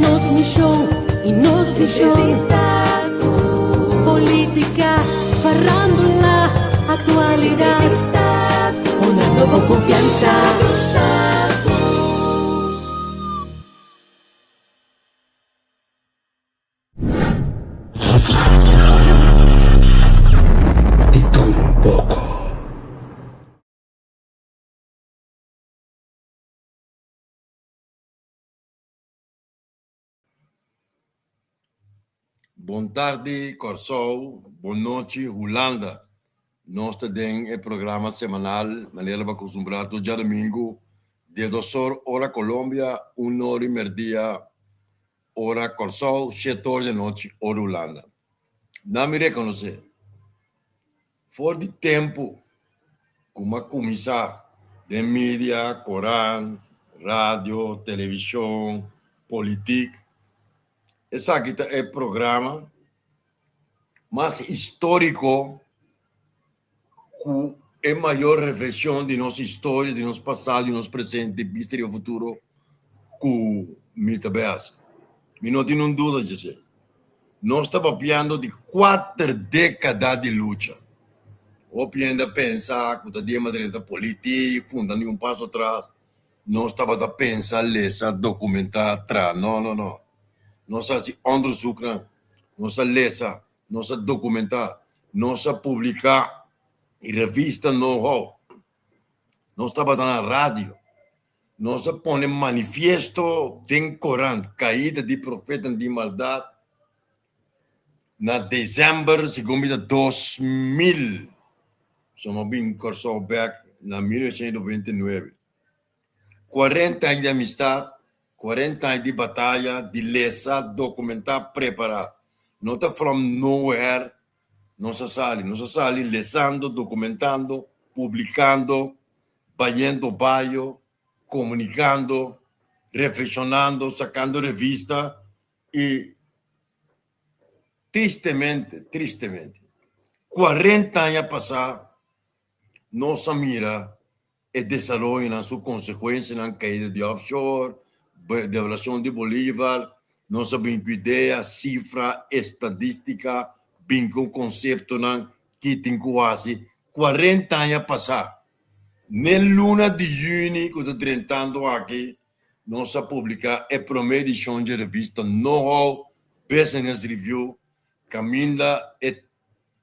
nos nichou e nos deixou. Política, farándula, atualidade, uma nova confiança. Boa tarde, Corsol. Boa noite, Holanda. Nós temos o programa semanal, maneira para acostumbrar todo dia domingo, de 2 horas, hora Colômbia, 1h30, hora Corsol, 7 horas da noite, hora Holanda. Não me reconhecer. For de tempo, como começar, de mídia, Corão, rádio, televisão, política, esse aqui é o programa mais histórico, com a maior reflexão de nossa história, de nosso passado, de nosso presente, de vista e futuro, com Mita Beas. E não tenho dúvida disso. Nós estamos falando de 4 décadas de luta. Ou ainda pensar que o dia da política, fundando um passo atrás, nós estamos a pensar, ler, documentar atrás. Não. Nós se underzoeken, nós lezen, nós documentar, nós publicar em revista know-how, nós trabalhamos na rádio, nós ponemos manifesto em Corão, caída de profeta de maldade, na dezembro, segundo 2000, somos bem Corsol back, na 1999. 40 anos de amistade, 40 anos de batalha, de lesa, documentar, preparar. Não está from nowhere, nós saímos lesando, documentando, publicando, vayendo bairro, comunicando, reflexionando, sacando revista e, tristemente, 40 anos a passar, nossa mira é desenvolver na sua consequência na caída de offshore, devaluação de Bolívar, nós sabemos ideia, cifra, estadística, bem com conceito que tem quase 40 anos a passar. Na luna de junho, que estou tentando aqui, nós publicamos a primeira edição de revista Know-how Business Review, caminha é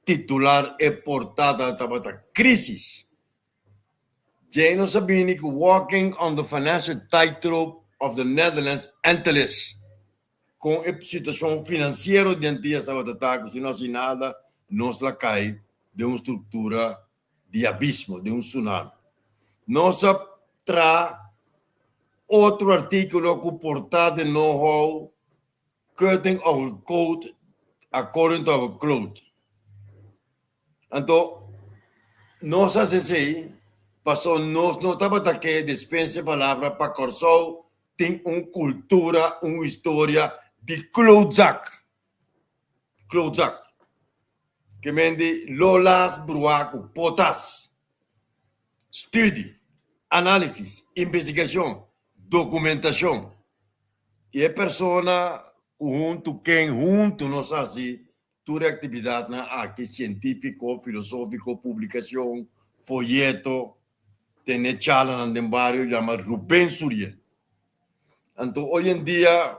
titular e portada da crise. Já nós sabemos que Walking on the Financial Tightrope of the Netherlands Antilles, com a situação financeira de antes estava tratado, se não se nada, nós lá cai de uma estrutura de abismo, de um tsunami. Nós traz outro artigo com portada de know-how, cutting our code according to our growth. Então, nós assim, passou, nós não estamos aqui, dispensa a palavra para Corsol, tem uma cultura, uma história de Clozak, que mende Lolas Bruaco, Potas, estudo, análise, investigação, documentação. E a pessoa, junto, nós assim, toda atividade na arte científico, filosófico, publicação, folheto, tem charla no bairro, chama Rubens Suriel. Então, hoje em dia,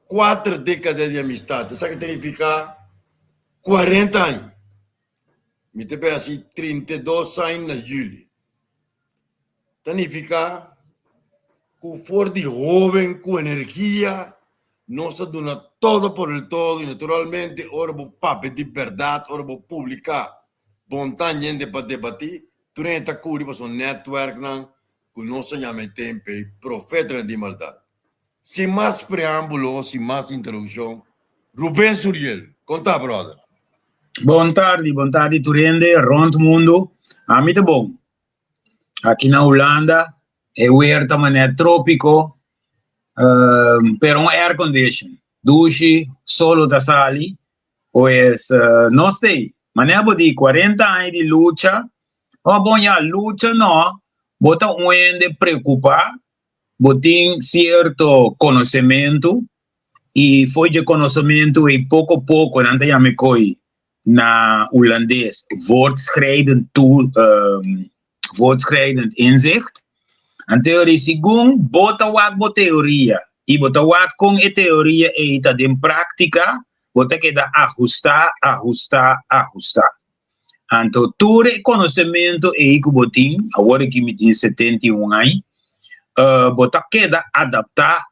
4 décadas de amistade, isso que significa 40 anos. Me tem assim, 32 anos na julho. Significa que for de jovem, com energia, nós damos todo por el todo, e naturalmente, ora vou papel de verdade, ora vou publicar, vontade gente para debater, durante a cura, para um network, que nós chamamos tempo, profeta de maldade. Sem mais preâmbulo, sem mais introdução, Rubens Suriel, conta, brother. Boa tarde, Turende, rond mundo. A mim tá bom. Aqui na Holanda, é o ar também trópico, pero um air condition. Duche, solo da sali, pois não sei. Mas é de 40 anos de luta, bom, já luta não, bota de preocupar, botem certo conhecimento, e foi de conhecimento e pouco a pouco, não tem me coi na holandês, voortschrijdend inzicht. En teorie segundo, bota wat teoria. E bota wat com a teoria e ita de prática, bota que da ajustar. Então, todo conhecimento e que botin, agora que me tem 71 anos, bota que da adaptar.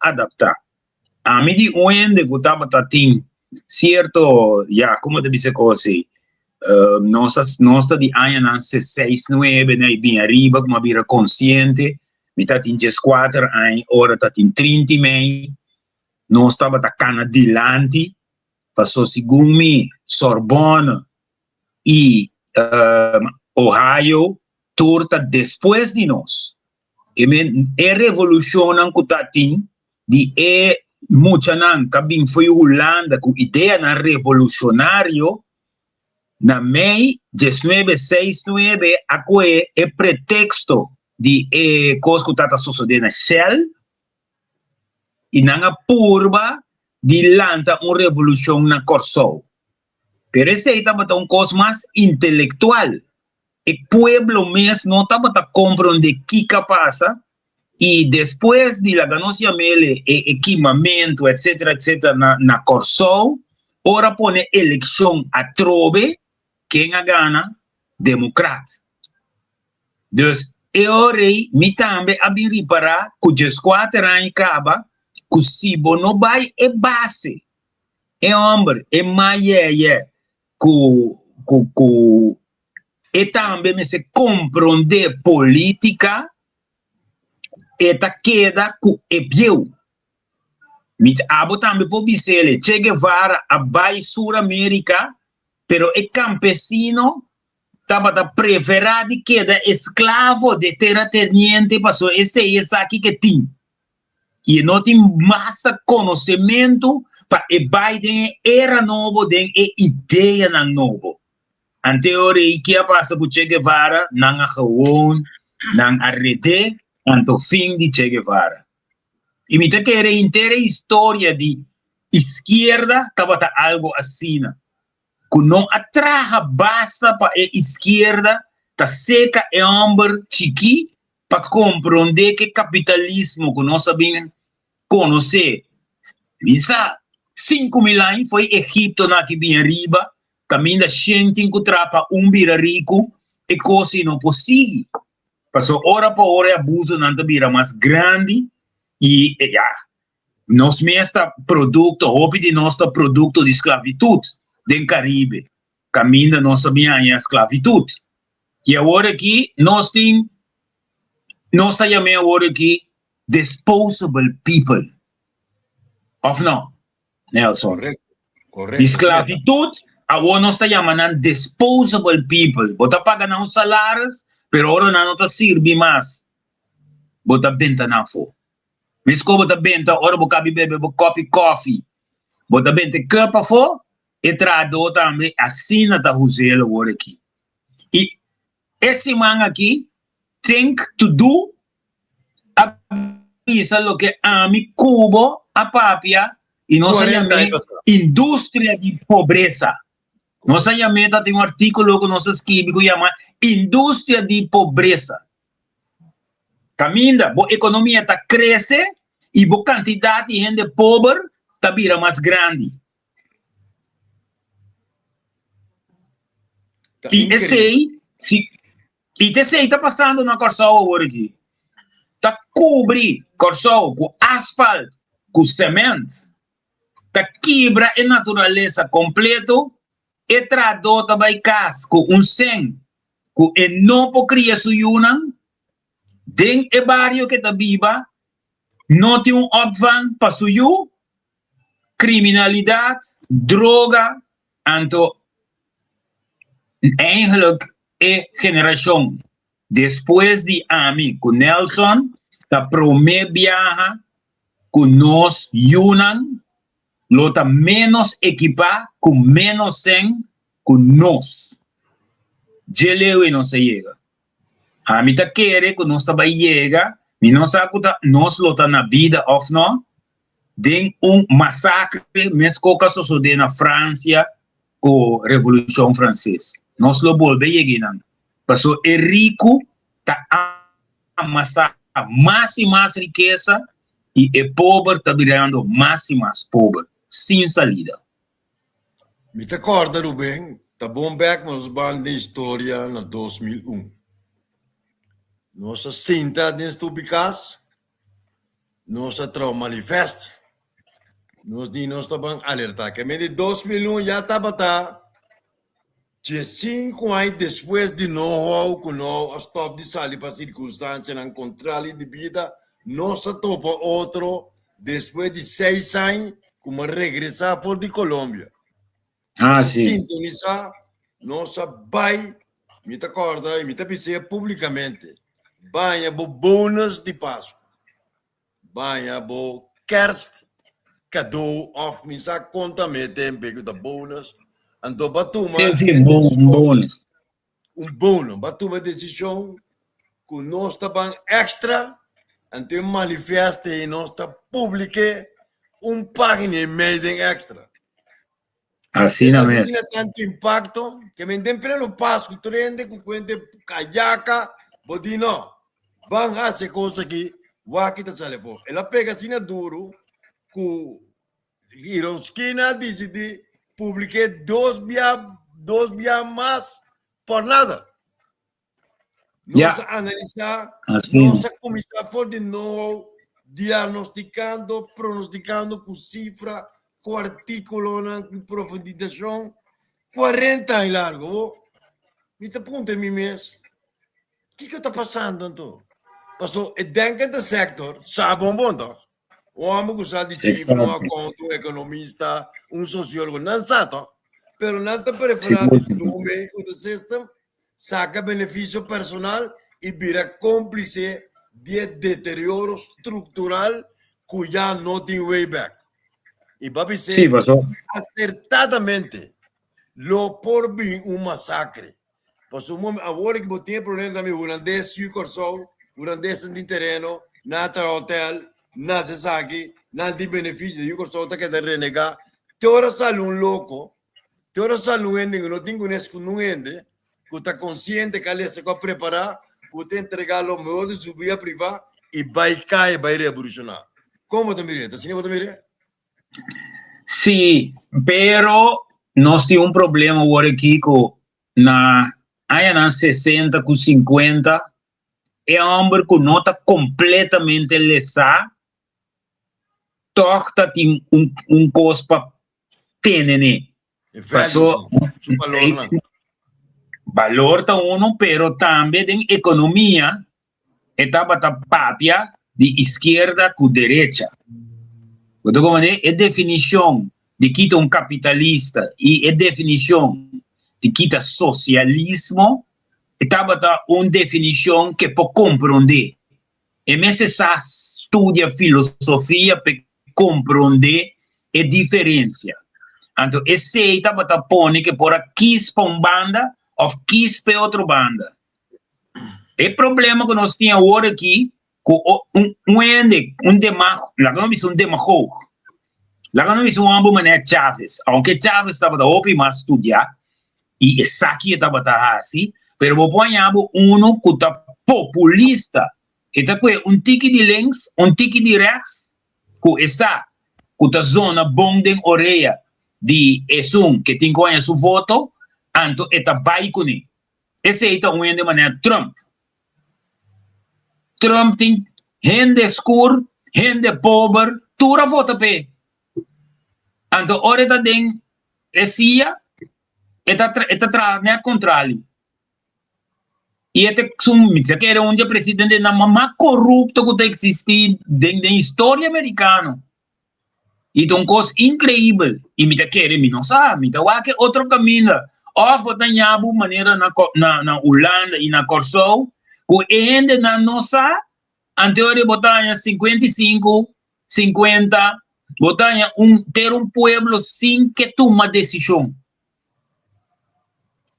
A mim de onde que estava tatim, certo, como te disse assim, nossa de ano 69, né, bem arriba, como vira consciente, me tá tem 4 anos, ora tá tem 30 anos, nós estava tá canadilante, passou segundo me, Sorbonne e Ohio, turta depois de nós. Que é revolução que tá tem, de muita não, que foi Holanda, com ideia na revolucionário, na mei 1969, aqui é pretexto de coisa que está sucedendo na Shell, e na purba de lança uma revolução na Corsol. Pero esse aí estava um coisa mais intelectual. O povo mesmo não estava compreendendo o que passa, e depois de la ganância mele, equipamento, etc., na Corsol, ora pone eleição a trove, quem a gana, democrata. Dus, eu me também abri reparar que os 4 anos acaba, que se não vai é base. É homem, é maia, e também me se compreender política, eta queda ku epieu. Mit abo tambe po bisele, Che Guevara abai Sur-América, pero e campesino tava da preferado queda esclavo de terrateniente, passou esse aqui que tem. E não tem mais conhecimento para e Biden era novo, den e ideia na novo. Anteori que passa com Che Guevara, não a gewoon, não a rede, anto fim de Che Guevara. E me te querer inteira história de esquerda, estava algo assim. Que não atraja basta para a esquerda, tá seca é homem chiqui, para compreender que capitalismo que nós sabemos conhecer. Isso, 5.000 anos foi Egito na que bem arriba, caminho da gente que trapa vira rico, e coisa não possível. Passou hora para hora abuso não vira mais grande e nós mesmo produto, hobby de nosso produto de esclavitud do Caribe, caminho da nossa minha esclavitud. E agora aqui nós estamos agora aqui disposable people. Of não, Nelson? Correto. Esclavitud, agora nós estamos chamando disposable people. Bota pagando uns salários, pero ahora não está sirve mais. Bota benta na fo. Mas como bota benta, ora boca bebe coffee. Bota benta capa fo, e trado também assina da Rosela agora aqui. E esse man aqui think to do a pisa lo que a mi cubo a papia e nós chamamos indústria de pobreza. Nós chamamos tem artículo que nós escrevemos que chama indústria de pobreza. Caminha, a economia está crescendo e a quantidade de gente pobre está vira mais grande. E esse aí está passando na Corsol agora aqui. Está cobre Corsol com asfalto, com cimento. Está quebra a natureza completo e tradota by cas com sem, com não por criar suyuna, den e barrio que está viva, não tem opvan para suyu, criminalidade, droga, anto eigenlijk é geração. Depois de ami com Nelson, tá promete viaja com nós yunan, lota menos equipar, com menos sem, com nós. Gelewe não se chega. A mim tá querer que nós também chega, e nós sabe que nós lota na vida of não, de massacre, mesmo que sucedeu na França com a Revolução Francesa. Nós lo volvemos a Porque o rico está amassando mais e mais riqueza e o pobre está virando mais e mais pobre, sem saída. Me te acorda, Rubem, tá bom back nos bandos de história na 2001. Nossa cinta dentro do Picasso, nossa trauma manifesta, nós estavam alertar que em 2001 já estava tinha 5 anos depois de know-how com o stop de sair para circunstâncias na controle de vida, nossa topa outro depois de 6 anos como regressar por de Colômbia. Sim. Sintonizar nossa vai, me te acorda e me te pensei publicamente, banha bo bônus de Páscoa, banha bo kerst, cadeau of misa conta me tempo da bônus, então batuma bônus. Bônus, batuma decisão com nós ban extra, então manifesta e nós publique página made extra. Assim não é. Tiene tanto impacto que me den pleno Páscoa, trende com cuente cayaca, bodino, van a hacer coisa que wakita sale fo. Ela pega assim duro, com Hiroskina decide publicar 2 via mais por nada. Nossa analisar, nossa começar por de novo, diagnosticando, pronosticando com cifra, com artículo na profundização, 40 anos largo. Me te pergunta a mim mesmo, o que está passando, então? Passou, e dentro do sector, sabe um bom, tá? O homem que sabe de cifra, um economista, um sociólogo, não sabe, pero não está preparado do meio do sistema, saca benefício personal e vira cúmplice de deterioro estrutural que já não tem way back. E vai ser acertadamente lo por vir massacre. Passou agora que eu tenho problema também, holandês, Sucursal, holandês de terreno, nada hotel, nada se sabe, nada de benefício, Sucursal está querendo renegar. Teora sale louco, teora sale ende que não tem conhecido com ende, que está consciente que ele se vai preparar, que entregar o melhor de sua vida privada e vai cair, vai revolucionar. Como te mire? Assim você mire? Sim, pero nós temos problema agora aqui com na 60 com 50 é homem que não está completamente lesado, torta tem coisa para ter, né? Passou valor tá pero também tem economia etapa tá papia de esquerda com direita. Então, é definição de que é capitalista e é definição de que é socialismo, estava uma definição que pode compreender. É necessário estudar filosofia para compreender a diferença. Então, esse estava pondo que por aqui para uma banda ou quis para outra banda. O problema que nós temos agora aqui demagogo. Lá não é um homem mané Chávez, aunque Chávez estava da OPI mas estudar e essa aqui estava assim, pero vou pôr um que está populista, está com tique de links, tique de rechts, com essa que está zona bom de orelha de esum que tem com seu voto, então está vai com ele. Esse aí está de maneira Trump. Trump tem gente escura, gente pobre, tudo vota para. Então, ora está dentro, esse está net contrário. E este sumit, que era onde o presidente na mais corrupto que existe dentro da história americana. E é uma coisa incrível. E me quer, me não sabe, me tá que outro caminho. Ou votar em alguma maneira na Holanda e na Corsol, que ainda não sabe, anterior votar em 55, 50, votar em ter um povo sem que toma decisão.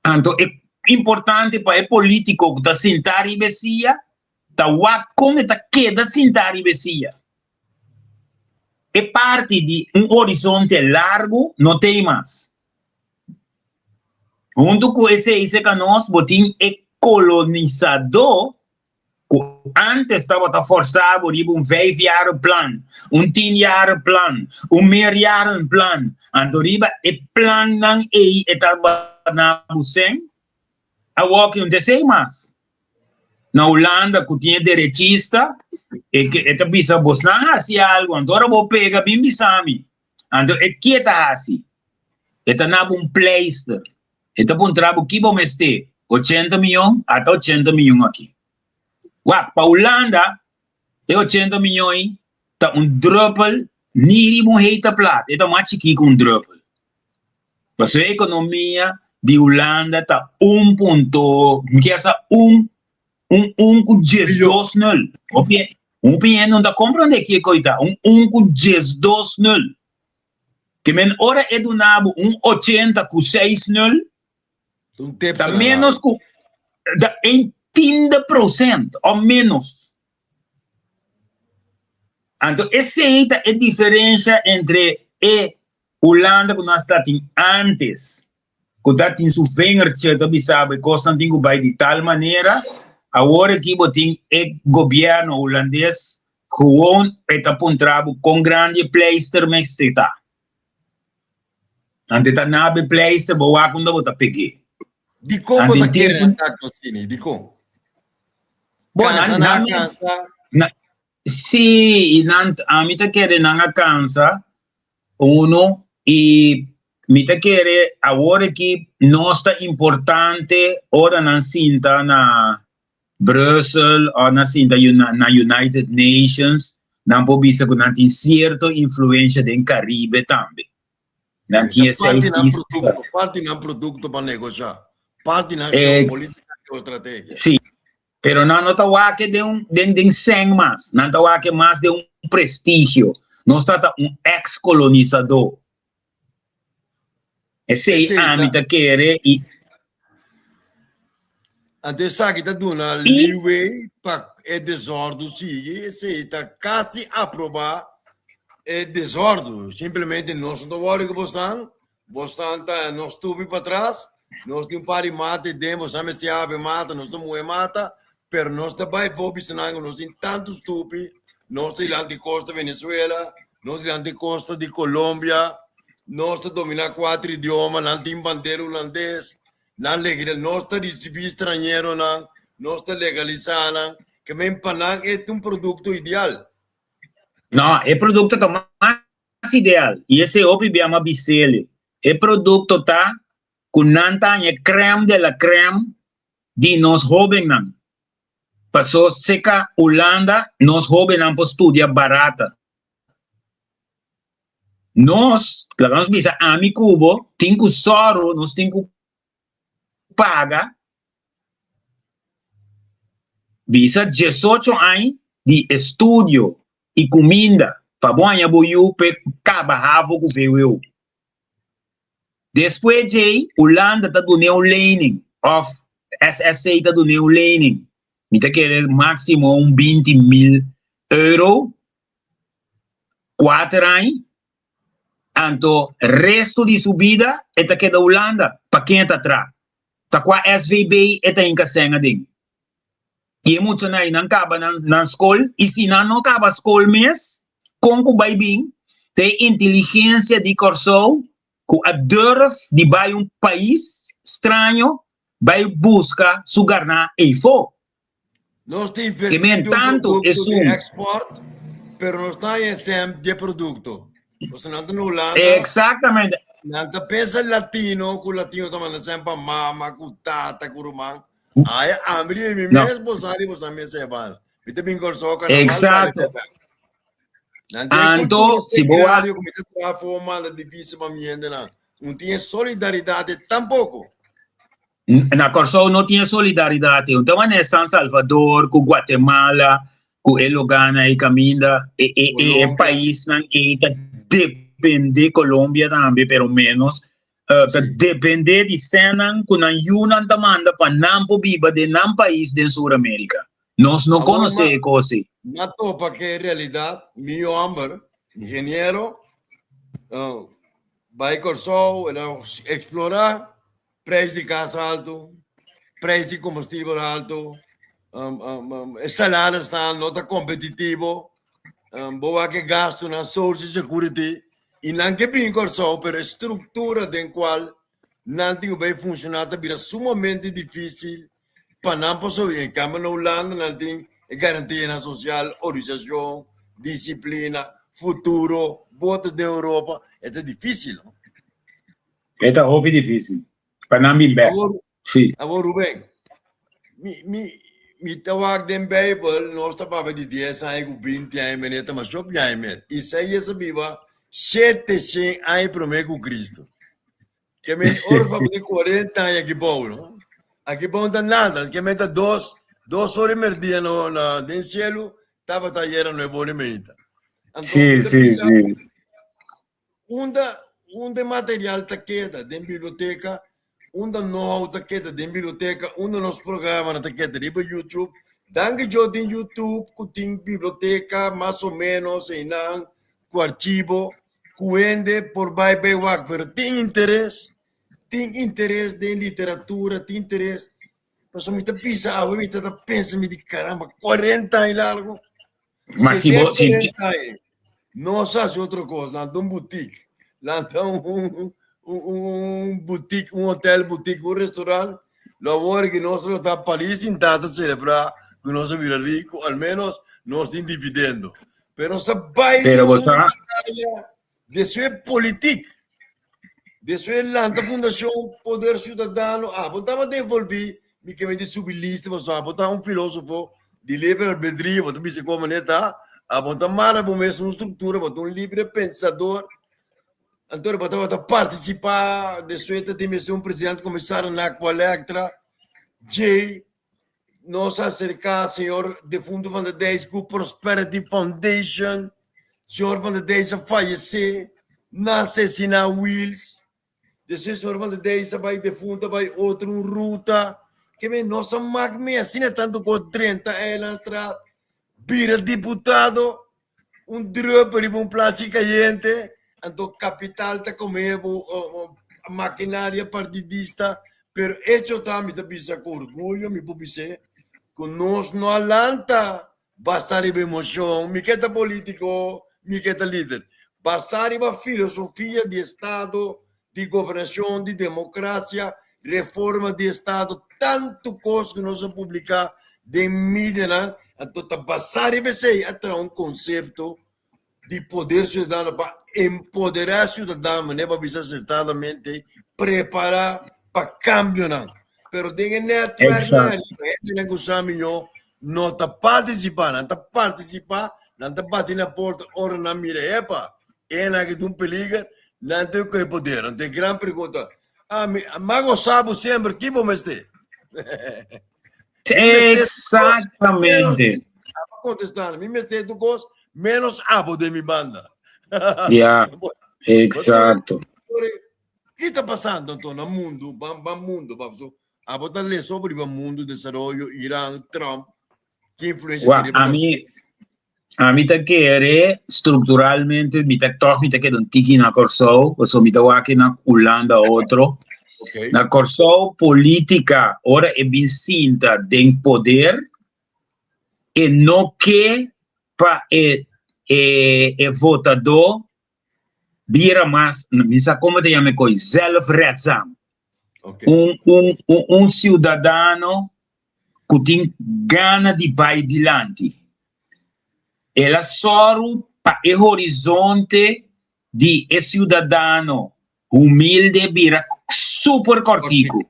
Então, é importante para o político que está sentar e becia, está como está queda sentar e becia. é parte de horizonte largo, não tem mais. Junto com esse que nós botim é colonizador, que antes estava forçado por 5-jaar plan, 10-jaar plan, meerjaren plan. Antoriba é plan não é estava busem, a walking de sei mais. Na Holanda, que tinha direitista, e que eta bisa bos não hasi algo, agora vou pegar bem bisami. Então é que está assim. Eta na pleister. Eta pun trabalho que vamos ter 80 milhões até 80 milhões aqui. Para Holanda, é 80 milhões, tá druppel, niri mo heita plat, eta machiki com druppel. Para a economia de Holanda tá 1.2 0. Um pinhão não está compreendendo que coisa, 1.2 que men ora é do nabo 80 com 6-0, tá menos com da 30% ou menos. Então essa é a diferença entre a Holanda que nós estamos antes, que está em sua vingertje, que sabe, Constantino vai de tal maneira. Agora que botem o governo holandês gewoon está apontado com grande pleister mexteta. Ante tá na pleister boa quando bota peguei. De como tá querendo ataque assim, de como? Bom, sim, a mim tá querendo na cansa uno e me tá querendo agora que não está importante ora na cinta na Brussel ou na United Nations, não pode ser que não tem certa influência do Caribe também. Não tinha parte não produto para negociar, parte não política ou estratégia. Sim, pero não está que de sangue mais, não está que mais de prestígio, não está ex-colonizador. Esse é a âmbito que era e até sabe que está dando leeway para o desordem seguir, se está quase aprovar o desordem. Simplesmente nós não vamos que nós estamos para trás, nós temos para mata, demos, a se abre mata, nós estamos mata, mas nós também vamos nós temos tanto estúpido, nós temos lá de costa Venezuela, nós temos de costa de Colômbia, nós dominamos 4 idiomas, nós temos bandeira holandês. Não legal, nós recebemos estrangeiro, nós legalizando, que mesmo para é produto ideal. Não, é produto mais ideal. E esse é o que chama Bicele. É produto tá com nanta é creme de la creme de nós jovens não. Passou seca Holanda, nós jovens não para estudar barata. Nós, nós bisa ami Cubo, tem que soro, nós tem que paga visa 18 anos de estudo e comida para bom a boiu pe cabahavo com veio. Depois de Holanda está do neo learning of SSA está do neo learning. Me tá querendo máximo 20 mil euro 4 anos. Então, resto de subida é que da Holanda para quem está atrás. Tá com a SVB está em casenga ding. E é muito na acaba na escola e se não acaba a escola mês, como vai bem, tem inteligência de corso, que a durf de vai país estranho, vai buscar sugarnar e for. Nós temos tanto export, pero não está em sempre de produto. Você não está no Holanda. Exatamente. Nanta pensa latino, com latino também sempre mama, com tata, com romã. Aí abri me mesmo, você me seba. Vite bem corso que exato. Então, se boa, como está formando difícil para mim ainda não tinha solidariedade tampouco. Na corso não tinha solidariedade. Então, é San Salvador, com Guatemala, com El Ghana e Caminda, e país não depende Colômbia também, pelo menos. Depende de cena que não demanda para não viver de não país de Sul-América. Nós não conhecemos coisa. Na topa que é realidade, meu amor, ingeniero, vai Corsol, explorar, preço de casa alto, preço de combustível alto, salário está nota competitivo, boa que gasto na social security, e não que bem Corsol, pero a estrutura da qual não tem bem funcionado, vira sumamente difícil para não passar em cama na Holanda, não tem garantia social, organização, disciplina, futuro, voto da Europa, é difícil. Não? É hobby difícil. Para não me ver. Sim. Agora, Rubem, me tawag den Bible, nós estamos de 10 anos com 20 anos, mas só anos. Isso aí é sabiva, 7 anos para mim com Cristo. Que me orfa de 40 anos aqui bom, não? Aqui bom não nada, que me dá 2 horas por dia no cielo, estava talhando no evoluimento. Sim. Onde material está queda da biblioteca, onde know-how está queda da biblioteca, onde nos programas está queda de YouTube. Danke eu tenho YouTube, que tem biblioteca, mais ou menos, com arquivo, cuende por bem wak, pero tem interesse de literatura, tem interesse. Mas me está pensando, me está pensando de caramba, 40 anos largo. Mas se você... Não faz outra coisa, lá tem boutique, lá tem boutique, hotel, boutique, restaurante. La hora que nós estamos para Paris sentado a celebrar que nós somos ricos, ao menos nós estamos dividendo. Pero essa vai de uma batalha de sua política, de sua lanta fundação Poder Cidadano. Botava de envolver, me que me de subir lista, botava filósofo de livre albedrío, botava se como neta. Botava mara para uma estrutura, botava livre pensador. Então, botava participar de sua dimensão presidente começaram na Electra. J. Nós acercar, senhor de fundo van de Deis, com Prosperity Foundation, senhor van de Deis a falecer, na assassinar Wills, de senhor van de Deis vai de fundo, vai outra ruta, que vem nossa magme, assim é tanto com 30 anos atrás, vira deputado, drop para plástico caliente, então capital está comendo a maquinária partidista, pero hecho também está pensando com orgulho, me publicei, que nós não alanta bastar em emoção, me queda político, me queda líder, bastar em filosofia de Estado, de governação, de democracia, reforma de Estado, tanto coisa que nós vamos publicar de mídia, então bastar em você até conceito de poder cidadão para empoderar cidadão, mas para precisar certamente preparar para câmbio, não. Pero tem network, não gostar melhor, não está participar, não está bater na porta, ora na mira, na que tu perigo, não tem que poder, não tem grande pergunta. Mago sabe sempre que vamos ter. Exatamente. Contestando, me mestei do gosto, menos abo de minha banda. Exato. O que está passando então no mundo? A botar ler sobre o mundo, desenvolvimento, Irã, Trump, que influência a mim tá querer estruturalmente, me tá querer um tiki na Corsol, ou só me tá aqui na Holanda outro. Okay. Na Corsol política, ora é bem cinta de poder e não que para votador vira mais, não sei como te chama coisa, zelfredzaam. Okay. Um cidadão que tem gana de ir adiante. Ela só para o horizonte de cidadão humilde vira super cortico.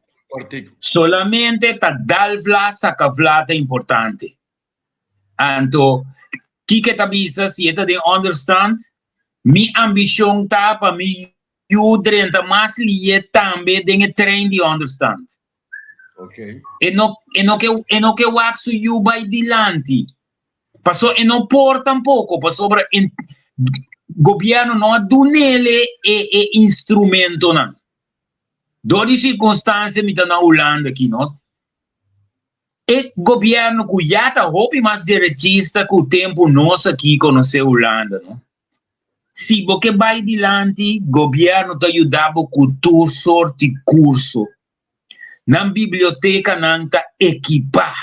Solamente ta dalvla sacavlata importante. Então, que tabisa se eta de understand, mi ambição tá para mi udrenta mais lie também de trein de understand. Okay. E no que waxo you by dilante. Passou e não por tampoco, passou para governo não adunele e instrumento não. Dori circunstância me tá na Holanda aqui, não? E governo que já tá roupa mais direitista que o tempo nosso aqui conhece Holanda, não? Se você vai adiante, governo te ajudava com todo sorte de curso. Na biblioteca, não te equipar.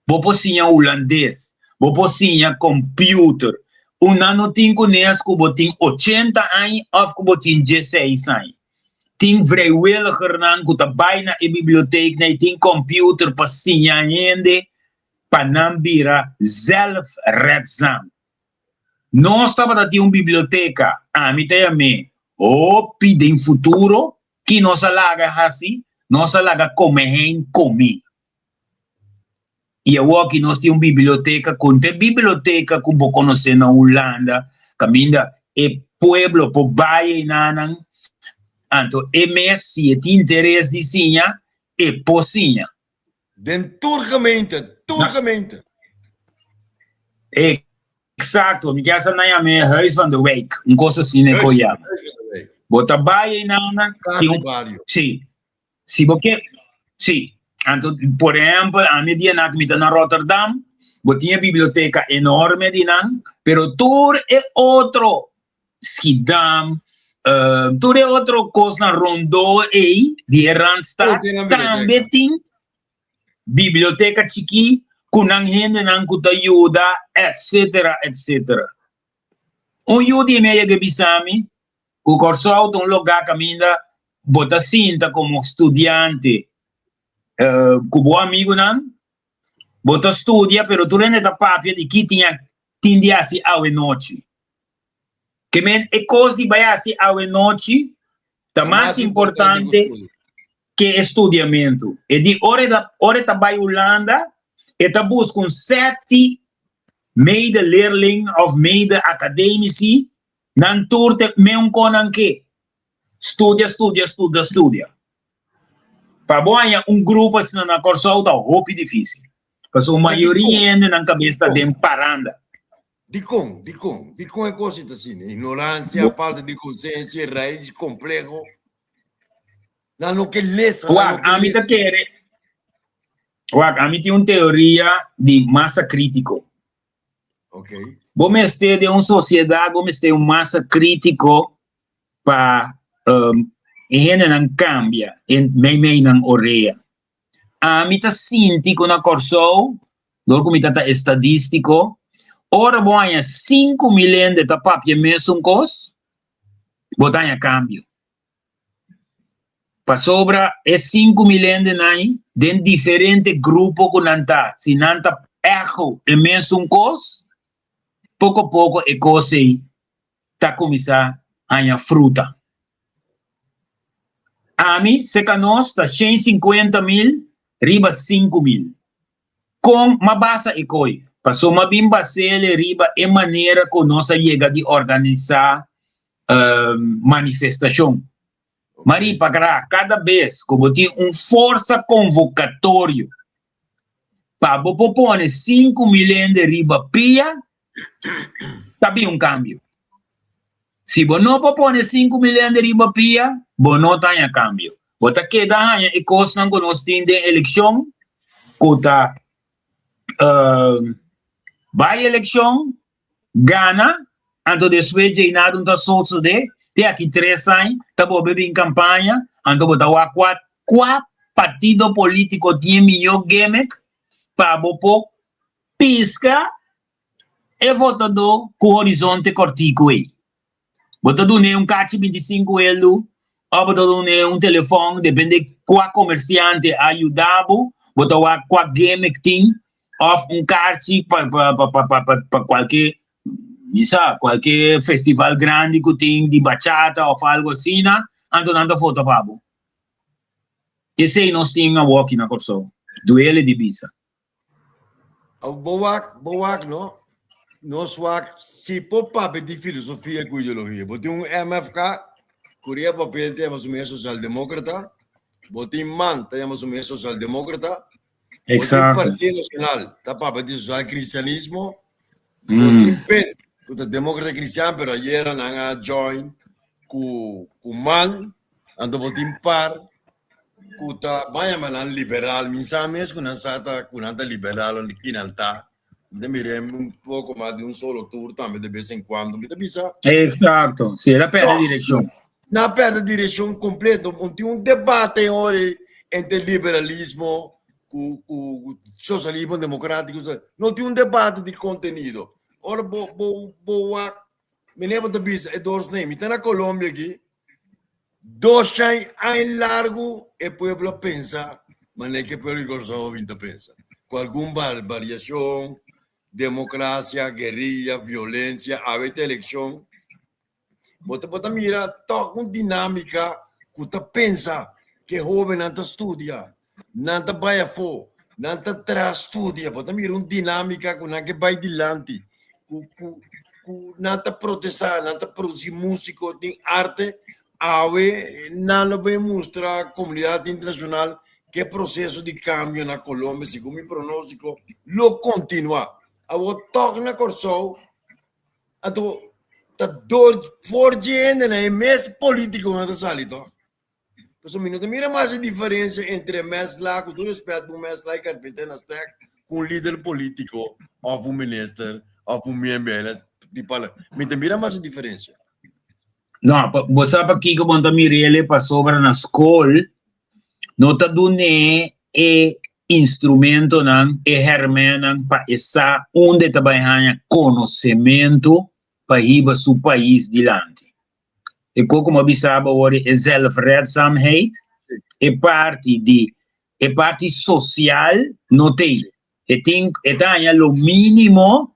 Você tinha holandês, você tinha computer. Não tem conhecimento, você tem 80 anos ou você tem 16 anos. Tem vrijwilliger nan que trabalha na biblioteca e tem computer para ensinar gente para não virar zelfredzaam. Nós estamos aqui uma biblioteca, a mim também, pede em futuro que nós alaga assim, nós alaga comer. E eu aqui nós temos uma biblioteca, com tem biblioteca que você conhece na Holanda, caminha e pueblo por baia nanan. Anto, MSC tem interesse de sinha e pocinha. Den gemeente. Exato, me quer na minha huis van de wijk, coisa assim né coia. Bota baia na sim. Se porque sim. Anto, por exemplo, a medida na que na Rotterdam, botinha biblioteca enorme de nan, pero tur é outro Schiedam. Tudo é outra coisa na Rondô e de Randstad também tem biblioteca chiqui com a gente não te ajuda, etc. Ajuda e meia que bisami, o curso auto um lugar caminha, bota cinta como estudante, como amigo não, bota estudia, pero tu não é papel de que tinha assim ao noite. Que é coisa de baiasi ao noite, tá mais importante que estudamento. E de hora da Holanda, e tá buscando 7 mede-leerling of mede-academici, nan turte meun konan que estudia. Para boa grupo assim na corso tá roupa difícil. Porque a maioria ainda na cabeça de paranda. Dicom é coisa assim, ignorância, falta de consciência, raiz, complexo. Não que lesa. A mim tem uma teoria de massa crítico. Ok. Vamos ter de uma sociedade, vamos ter uma massa crítico para gente não cambia, meio não oreia. A mim tá sinto na corso, do como tá estadístico. Ora boa 5 milhões de tapap e mesmo cos, botar cambio. Para sobra é 5 milhões de nai, de diferente grupo que nanta, se nanta erro e mesmo cos, pouco a pouco é coisa tá começar a fruta. A mim, se que nós tá 150 mil, riba 5 mil. Com uma base e coi. Passou uma bimba sele riba é maneira que nós chega de organizar manifestação. Okay. Mas para cada vez que você tem força convocatório para você pôr 5 milhões de riba pia, também cambio. Se você não pôr 5 milhões de riba pia, você não tem cambio. Você queda e coisa que nós temos de eleição, que tá vai eleição, gana, então depois de nada não solto de, tem aqui 3 anos, tá bom bebê em campanha, então botar qual partido político tem melhor gimmick para botar pisca e votador com horizonte cortico aí. Botando um caixa 25 euros, ou botando um telefone, depende de qual comerciante ajudava, botar qual gimmick tem, ou carte para qualquer festival grande que tem de bachata ou algo assim, então não foto para você. Esse aí nós temos uma walk na corso, duelo de bisa. Boa, não? Nós se papo de filosofia e ideologia. Botem MFK, Coreia papel temos um meio social-democrata, botem MAN temos um meio social-democrata. Exato. O Partido Nacional está para o social-cristianismo. O PEN, o democrata cristiano, pero ayer não join com o MAN, ando botim par, com a banha manan liberal, minsames com a sata com a liberal onde kinanta, Miremos un poco más de un solo tour también de vez en cuando. ¿Me avisa? Exacto, sí, la perde dirección. Na perde direção completa. Tem debate hoje entre liberalismo e socialismo democrático. Não tem debate de conteúdo. Ora, me lembro da bisa, é dois nem. Está na Colômbia aqui. 2 anos largo, e o povo pensa, mas nem que o povo pensa. Com alguma variação, democracia, guerrilha, violência, a eleição. Bota mira, toca uma dinâmica que tu pensa que jovem não estuda, não vai fora, não estuda. Bota mira uma dinâmica que não vai adiante, que não protestar, não produzir música, tem arte, não vai mostrar à comunidade internacional que o processo de câmbio na Colômbia, segundo meu pronóstico, lo continua. Agora toca na Corsol, door voortgehen en mes político na salito. Pues o minuto mira mais a diferença entre mesla, com todo respeito por mesla e carpintana stack, com líder político, ou ministro, ou membro, tipo, mira mais a diferença. Não, você sabe aqui que quando ele passou para na escola, não está dando instrumento não, hermano para essa onde trabalha conhecimento para ir para o país dilante. E como we saben hoor, é zelfredzaamheid, é parte social, não tem. E tem o mínimo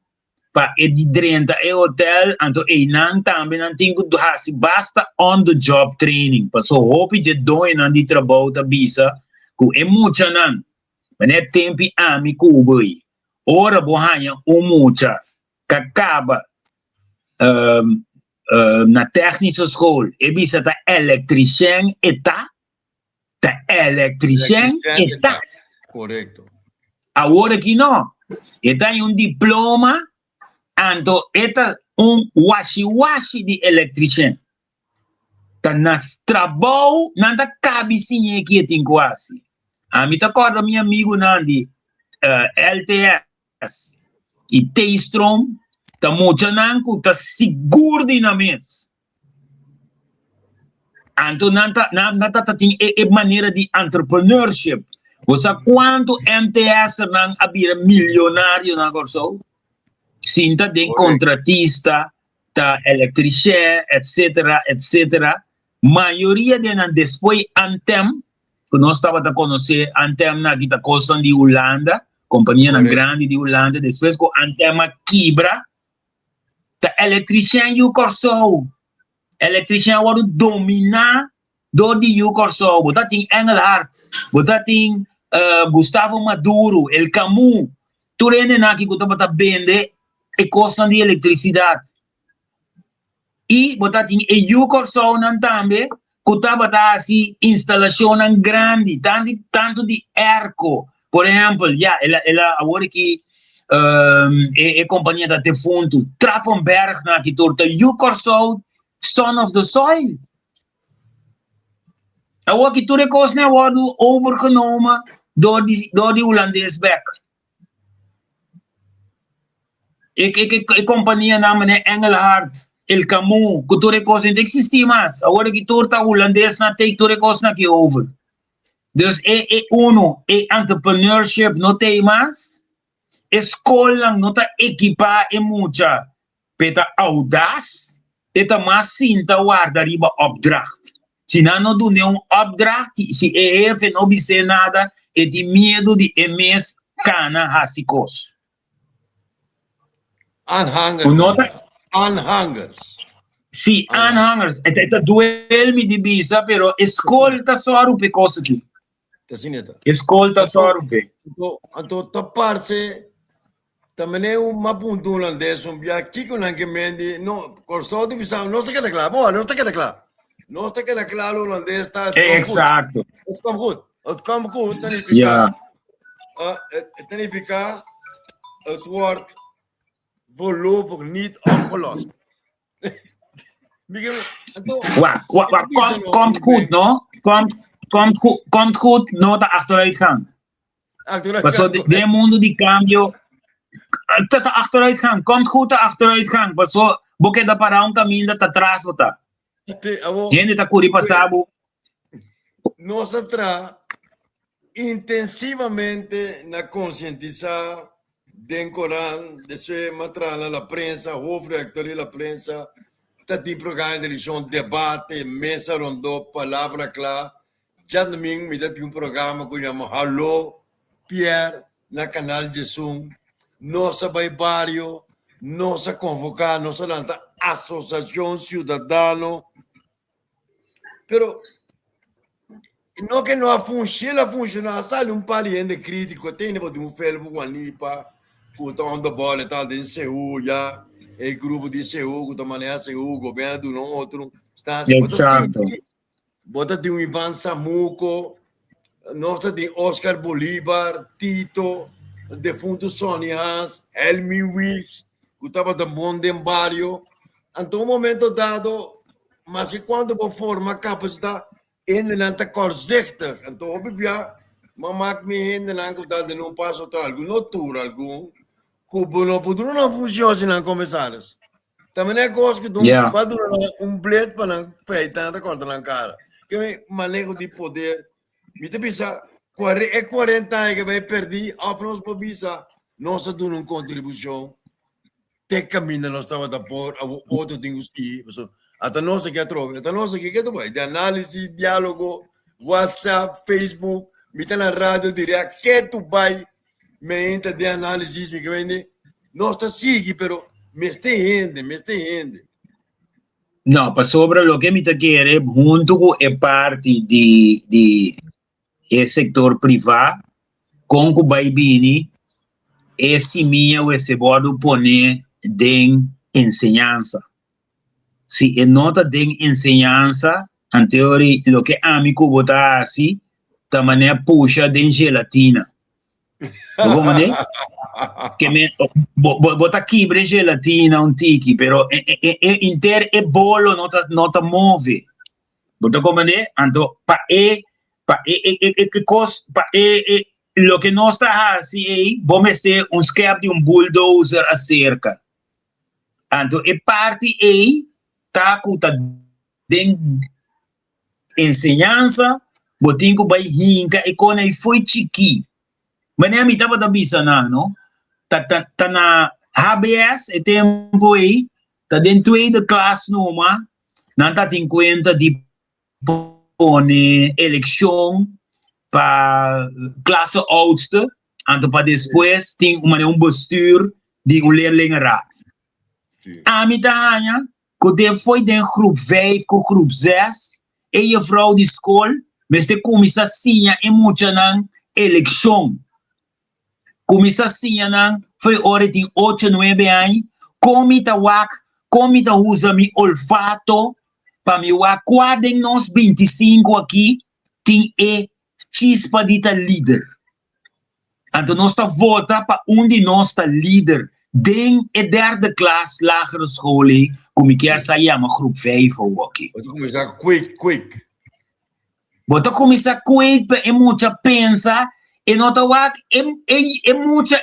para de dentro do hotel, então não também não tem que basta on the job training, para so hope de dois não de trabalho da visa, que é muito não, mas é tempo a mim cubo aí. Ora bohanha muito, que acaba na técnica school, e bisa ta eletricien eta, Correcto. Agora que não, eta um diploma, então eta washi de eletricien. Ta nas trabalho, não ta cabe sim aqui tem quase. A mim tá acorda meu amigo Nandi, LTS e T-Strom. Ta muito nanku ta seguro dinamite. Então nanta tem maneira de entrepreneurship. Você quanto MTS não abrir milionário na Corsol? Sinta de contratista, ta eletricien, etc. Maioria de nós depois Antem, que nós estava a conhecer Antem na que ta costa de Holanda, companhia grande de Holanda, depois com Antem quebra. De elektricien you Corsol. Elektricien wordt dominaa door die you Corsol. Dat in Engelhard. Dat in Gustavo Maduro, El Camus. Turene naki kutabata bende e costan di elektricidade. E dat in you Corsol nan tambe kutabata asi instalação grande, tanto di erco. Por exemplo, ela agora que companhia da defunto Trappenberg na que torta Jukorsou, Son of the Soil. Agora que tudo coisa wordt overgenomen door die Hollandees Beck. Ik companhia namene Engelhard, El Camus, que tudo coisa não existe mais. Agora que torta Hollandees na take tudo coisa na que over. Dus entrepreneurship não tem mais. Escola não está equipada em muita, peta audaz, eta mais sinta guarda riba opdracht. Se não do nenhum opdracht, se não observa nada, é de medo de emes cana hasicos. Anhangers. Sim, anhangers. Eta duelme de bisa, pero escola está só a rupe coisa aqui. Escola está só a rupe. Então, tapar-se também é uma ponta holandesa, aqui que não que mende, não, Corsol de Bissau, não se queda claro, não se queda claro. Não se queda claro holandês está. Exato. Het komt goed, tanifica, het wordt voorlopig niet opgelost. Komt goed, no? Komt goed, no de achteruitgang. De mundo de cambio. tata achteruitgang. Komt goed de achteruitgang. Maar zo, boke da para un caminho dat atrás bota. Gente tá curi passado. Nós atrás intensivamente na conscientizar den Corán, de se matrala la prensa, hoofdredacteur de la prensa, dat die programa de televisão, debate, mesa rondó, palavra clara. Já domingo me dá um programa que chama Alô Pierre na canal de Zoom. Nossa bairro, nossa convocar, nossa associação cidadano. Pero não que não funciona, sabe um pariente crítico, tem um Facebook anipa, que está on the ball e tal, de Seul, já, o grupo de Seul, que está manejando Seul, o governo do outro, está assim, bota de um Ivan Samuco, nossa de Oscar Bolívar, Tito, defunto Sonny Hans, Helmi Wills, que estava de Monde em Barrio, então um momento dado, mas que quando você forma capacidade, inderdaad te korzichtig. En toen heb ik ja, maar maak me inderdaad dat er een pas op algo, no tour algo, kubo podru na funciona na commissaris. Também é coisa que doen, padu bled para feita na conta na cara. Que manejo de poder, me te pensa, 40 anos que vai perder, afros pobisa, nós damos uma contribuição, te caminha nós estamos a por, outro temos que até nós aqui atrás, até nós aqui que tu vai, de análise, diálogo, WhatsApp, Facebook, me tem na rádio direto, que tu vai, me entra de análise, me vende, nós está sigue, pero me está rende. Não, para sobre o que me te quer, junto com a parte de setor privado, com o baibini, esse minha o esse pode poner de ensinança. Se é nota de ensinança, em teoria, o que amigo botar assim, também é puxa de gelatina. Como né? Que me bota aqui bre gelatina um tiki, pero inter é bolo nota move. Bota como né? Então lo que nós está assim, vamos ter um escape de bulldozer acerca. Então é parte aí tá com de ensinança, botinho vai rinca e quando ele foi chiqui. Mas a mim tava da bisa na, não? Tá na HBS e tempo aí, tá dentro da classe numa, não tá em conta de pôr eleição para classe oudste, então para depois tem um bestuur de leerlingenraad. A mim tá que foi de groep 5 com groep 6, e a vrouw de school, mas te comissa sinha e muita na eleição. Comissa sinha na, foi hora de 8, 9 anos, comita usa mi olfato, para mi wak, quadem nós 25 aqui, tem chispa de líder. Então nós tá vota para de nós tá líder, den a derde klas lagere school, como ik sair a groep 5 ou aqui. Você começar quick. Você começar quick, é muita pensa, e nota wak, é muita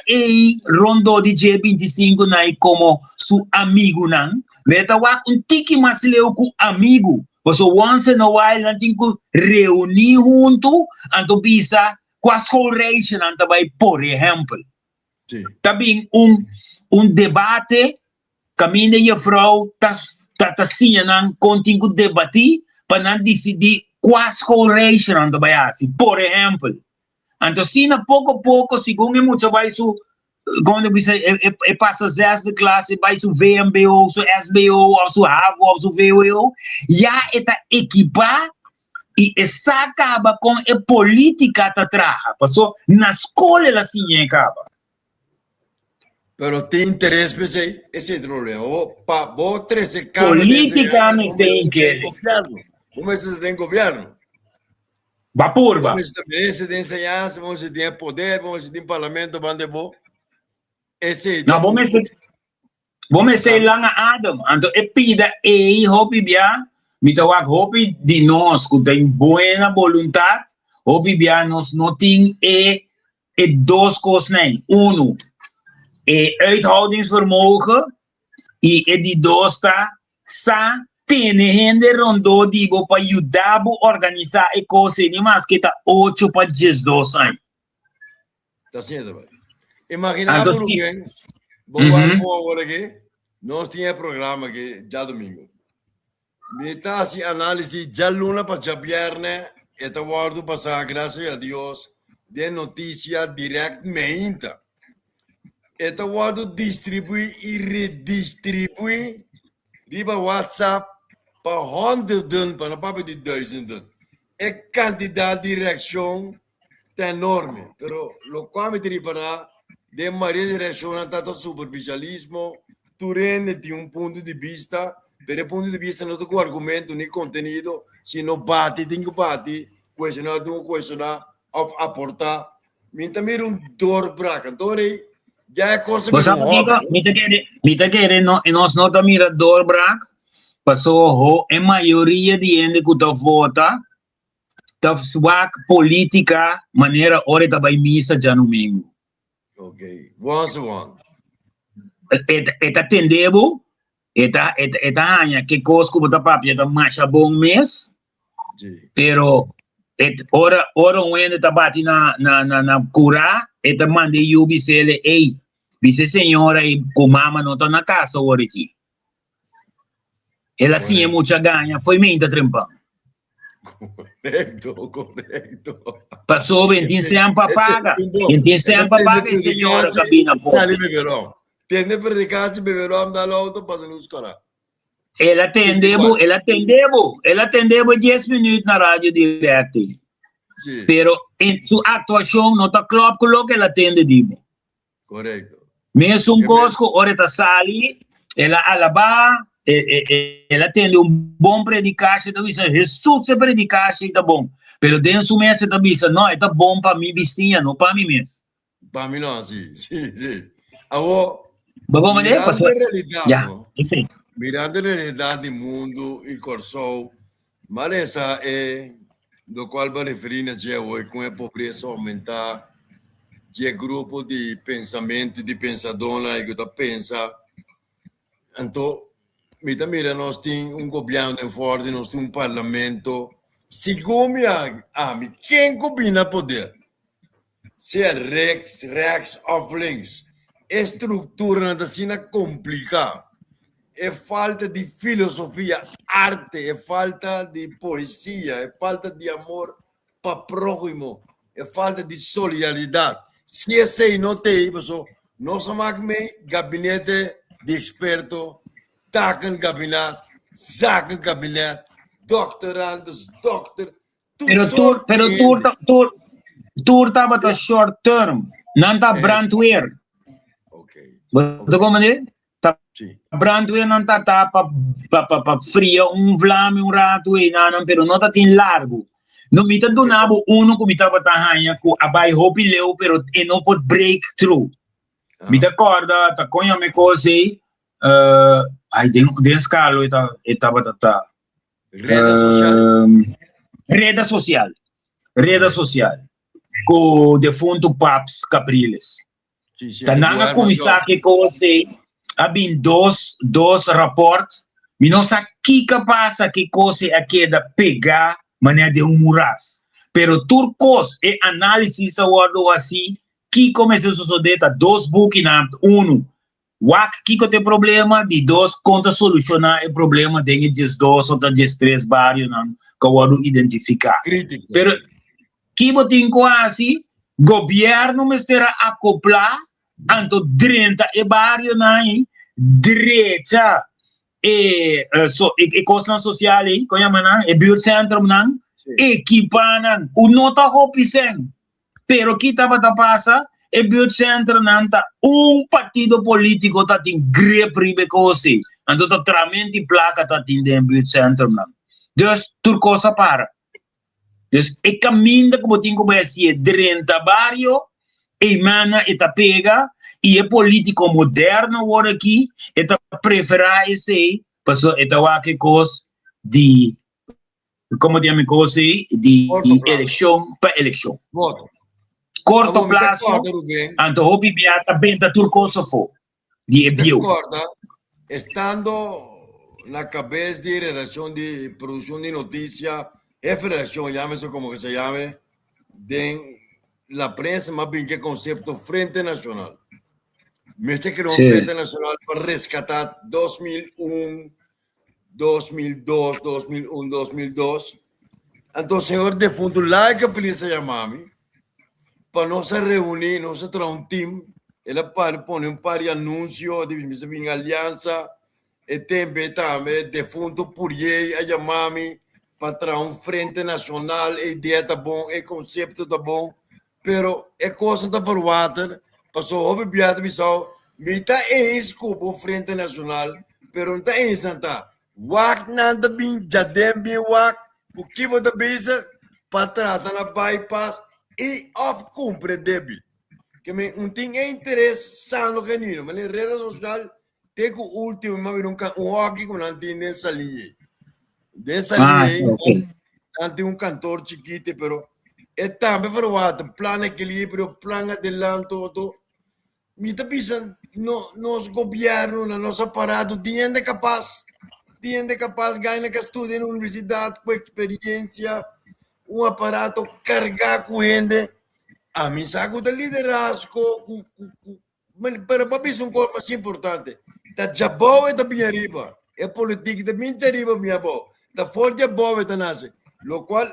rondo de G25 na como su amigo nan. Veta wak tiki mais leu com amigo. Você once in a while não tem que reunir junto, então pisa quase correction então vai por exemplo. Também debate, caminho e a vrouw tá assim não contigo debater para não decidir quais correction então vai assim. Por exemplo, então se na pouco a pouco segundo é muito vai su quando você passa 6 classe vai su VMBO, su SBO, ou su HAVO, ou su VWO, já está equipar e essa acaba com a política que traga. Passou na escola ela assim acaba. Pero tem interesse para esse problema. Vou trazer política não tem que. Como você tem governo? Vapurba. Como você tem esse de ensinança, como você tem poder, como você tem parlamento, bandebo. Não, vamos ser lá na Adam. Então, é pida e hobby bia, me tawag hobby de nós que tem boa vontade, hobby bia nós não tem duas coisas nem. uithoudingsvermogen e die dosta sa tenende rondo dibo para ajudar a organizar e coisa nem mais que tá 8 para 10 anos. Tá certo, vai. Imaginava o que agora aqui, nós tinha programa aqui já domingo. Meta assim análise já luna para já viernes, eta guardo passar graças a Deus de notícia diretamente. Eta guardo distribui e redistribui riba WhatsApp para honderden, para não para de duizenden. É quantidade de reação enorme, pero lo qual me para de maria direção tanto superficialismo, Turene tem ponto de vista, pero ponto de vista não tem argumento nem conteúdo, se não bate, tem que bate, questionar, of aportar, me também dor braca, então já é coisa que me quer nós não tá mira dor braca, passou a maioria de gente que tá vota tá swak política maneira hora tá vai missa já no domingo. Ok, one. Eta tendebo, eta anya que cosco bota papi eta marcha bom mês. Pero ora onde tá bati na cura, eta mande yubi sele, ei, vice senhora e com mama não tá na casa hora aqui. Ela sim é muita ganha, foi minha trempa. Correcto. Passou 25 para paga. 25 para paga e senhora cabina pô. Sali beberão. Tende predicar beberão da auto para nos escola. Ela atendeu 10 minutos na rádio direto. Sim. Pero em sua atuação não tá claro com o que ela atende dibo. Correcto. Mesmo um cosco, hora tá sali, ela alaba, ela atende bom predicação, então isso Jesus se predicação tá bom. Pero dentro do mês tá bisa, não, é tá bom para mim vizinha, não para mim mesmo. Para mim não, sim. Agora, mirando a realidade do mundo e corso, mas essa é do qual vai referir hoje com a pobreza aumentar, que grupo de pensamento, de pensadona que tá pensa, então mira, nós temos governo forte, nós temos parlamento. Segundo quem combina poder? Se é rechts ou links. Estrutura não assim complicada. É falta de filosofia, arte, é falta de poesia, é falta de amor para o próximo, é falta de solidariedade. Se esse não tem, nós somos gabinete de expertos, taken gabinete, zaken gabinete, doctorandos, Pero estava tá short term, não tá brandweer. Ok. Como é? Brandweer não tá para fria, vlame, rato e não, pero não tá tem largo. No mita do nabo que mita batahanya ko abay hopi leo pero não pode break through. Mita corda tá conha me coisa ai den escalo eta batata. Rede social. Com defunto Paps Capriles. Tananga começar que coisa abin dois reportes, e não sabe que passa que coisa é que da pegar maneira de muras. Pero turcos e análise essa word assim, que começa a suceder dois books na que tem problema de dois conta solucionar o problema de 2 ou 3 bairros não que word identificar. Pero que botin quase governo mestra acoplar anto 30 e bairro não direita e costa social e conhama e buurtcentrum não equipanan nota hopisen pero que estava passa e buurtcentrum não tá partido político tá tem grepe coisa anto tá tramente placa tá tem de buurtcentrum não dus turcosa para dus e caminho como tem como assim 30 bairro e mana e tá pega e é político moderno agora aqui, é preferar esse, passou é que coisa de, como chama coisa de eleição para eleição. Voto. Corto plazo, anto hopi biata benta turcoso fo. Di ebio. Estando na cabeça de redação de produção de notícia, redação, llámese como que se llame, de la prensa, más bien que concepto Frente Nacional. Me se creó un Frente Nacional para rescatar 2001, 2002, 2001, 2002. Entonces, señor defunto, la que precisa llamarme, para no se reunir, no se trae un team, ele pone un par de anuncios, de alianza, também defunto por aí a chamar-me para trazer um frente nacional, a ideia tá bom, o conceito tá bom, pero a coisa tá for water, passou o biado missão, me tá com o frente nacional, pero não tá em santa, wak nada bem, já dem bem wak, o que você tá bisa para tratar na bypass e off cumpre débito, que me não tem interesse sano que nisso, mas na rede social tem o último, mas um hockey com antes nessa linha. Dessa linha, antes um cantor chiquito, pero é também para o outro, plano equilíbrio, plano adelanto, todo. Me está pensando, nosso governo, no nosso aparato, dinheiro capaz, ganha que estuda na universidade, com experiência, um aparato carregar com gente, a mim saco da liderazgo, mas para isso um coisa mais importante. Da jabou é da minha riba, é política da minha riba, minha avó. Da fora jabou é da nasce. Lo qual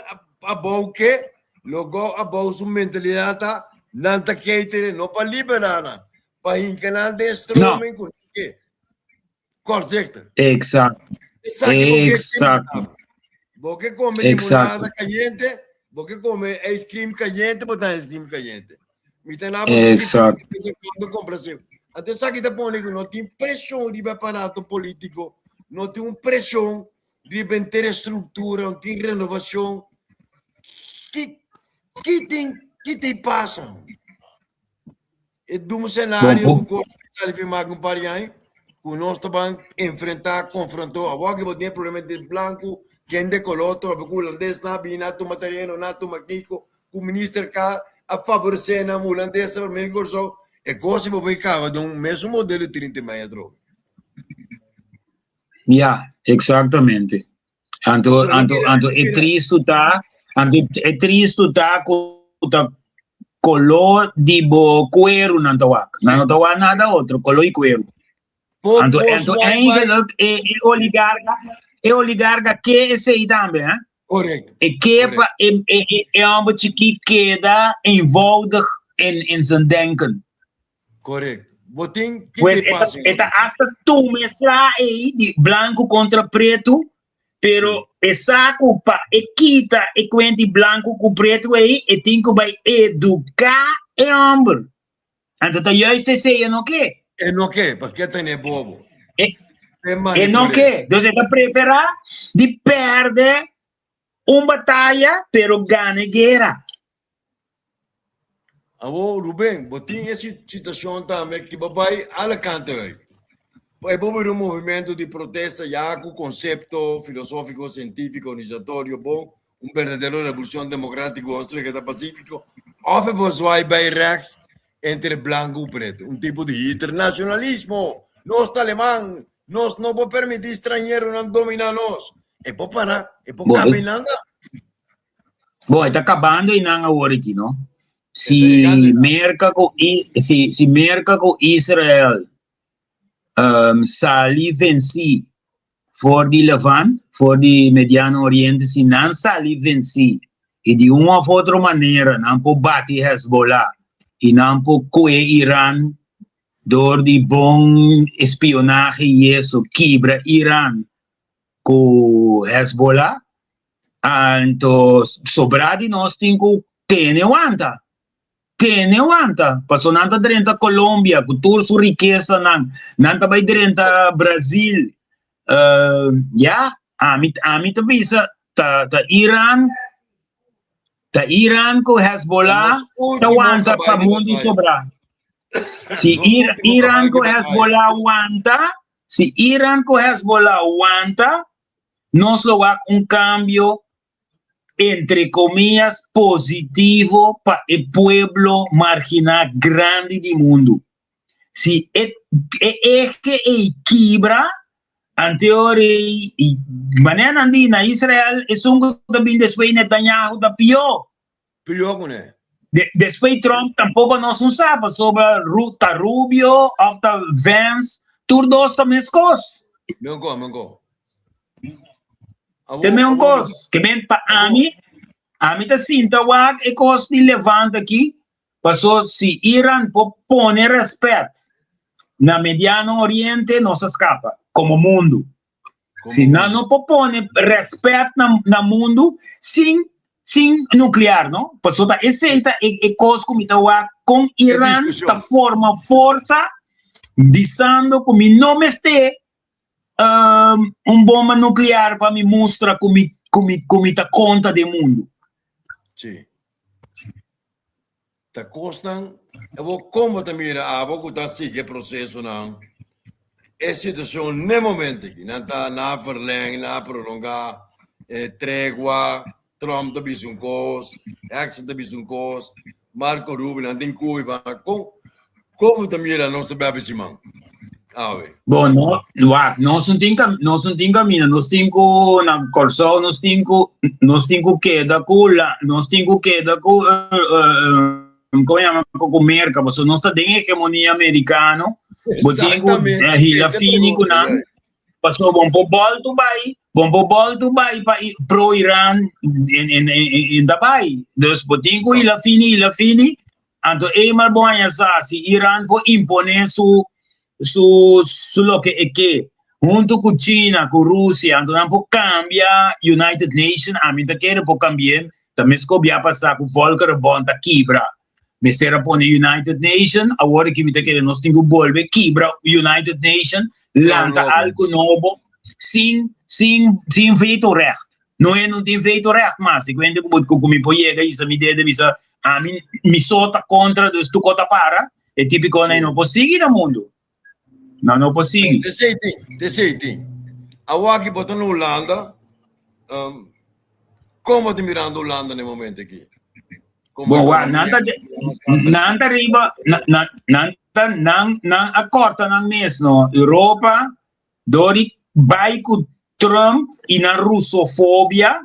a bom que, logo a bom sua mentalidade, não tá querer, não para liberar, para encanar destruir com que. Correto. Exato. Exato. Porque come limonada caliente, porque come ice cream caliente, botar ice cream caliente. Me tem nada quando compra seu. Até sabe que depois não tem pressão de aparato político, não tem pressão de manter estrutura, não tem renovação. Que tem passa? É de um cenário que o filmar com Pariai, que nós estamos enfrentar, confrontou. Agora que tem problema de branco, quem de color, o holandês na binato material, nato magnifico, o ministro cá a favorecer na holandesa, o meu curso. É coisa que vai de um mesmo modelo de 30 metros. Exatamente. Anto é triste tá com o color de cuero não tá nada outro, color e cuero. Anto eigenlijk é oligarca que esse aí também, hein? Correto. E que é um que queda envolvido em seu denken. Correto. Pues esta hasta tu mezcla aí de branco contra preto, pero essa culpa é quita e quente branco com preto aí e tem que vai educar o homem. Então tá justo esse não quer? É não quer, porque tem bobo. É não quer. Então você prefere de perder uma batalha, pero ganha guerra. Amo Rubén, botin essa situação também que vai a canta aí. É bom ver um movimento de protesta já com conceito filosófico, científico, organizatório bom, verdadeiro revolução democrática, que pacífico. Of você vai rex entre branco e preto, tipo de internacionalismo. Nós alemão, nós não vamos permitir estrangeiro não dominar nós. É para parar, é para caminhar. Bom, está acabando e não agora aqui, não? Se merca com Israel sali venci for de Levant, for de Mediano Oriente, se não sali venci e de uma ou outra maneira não pode bater Hezbollah e não pode coer Irã door de bom espionagem e isso quebra Irã com Hezbollah, então sobrar de nós tem que ter aguanta. Passou nanta dentro da Colômbia, com toda sua riqueza, nanta vai dentro da Brasil. A mim também tá Irã com Hezbollah, tá aguanta para o mundo sobrar. Se Irã com Hezbollah aguanta, nós logo cambio entre comillas, positivo para el pueblo marginal grande del mundo. Si es que equilibra, en teoría, y mañana andina Israel es un también después Netanyahu da pior. Pior con él. Después Trump tampoco nos sabe sobre Ruta Rubio, after Vance, todos também cos. Mengo. Também cos. Que bem para a mim tá sinta wak e cos de levanta aqui, passou se Irã pone respeito na Mediano Oriente, não se escapa, como mundo. Se não pone respeito na mundo, sem nuclear, não? Passou da aceita e cos como com Irã, da forma força, dizendo como não me este bomba nuclear para me mostrar como tá conta do mundo. Sim. Tá costan, eu vou como também a vou tá seguir processo não. É situação no momento aqui, não tá na verleng, na prolongar, trégua, Trump da bisum cos, Action da bisum cos, Marco Rubio não tem Cuba, como também a nossa bebê Simão. Bom, nós não tem caminho, nós temos na Corsol, nós temos queda com como chama com América, mas nós está em hegemonia americana, nós temos hila fini com não, passou bom por Dubai para pro Irã em Dubai, então temos hila fini, então é mal bom essa se Irã pode impor su lo que es que junto con China, con Rusia, entonces no cambia United Nations, a mí te quiere por cambiar, también es que va a pasar con Volker Bond a Kibra. Me será poner United Nations, ahora que me te quiere, nos tengo que volver Kibra, United Nations, lanta algo nuevo, sin veto recht. No tiene veto recht más, si cuenta como mi pollega, y se me debe, a mí, mi sota contra, de tu cota para, es típico, no puedo seguir al mundo. Não consigo. Te sei. A aqui botando Holanda, como te mirando Holanda no momento aqui? Bom, não arriba, não acorda não mesmo. Europa, dori vai com Trump e na russofobia.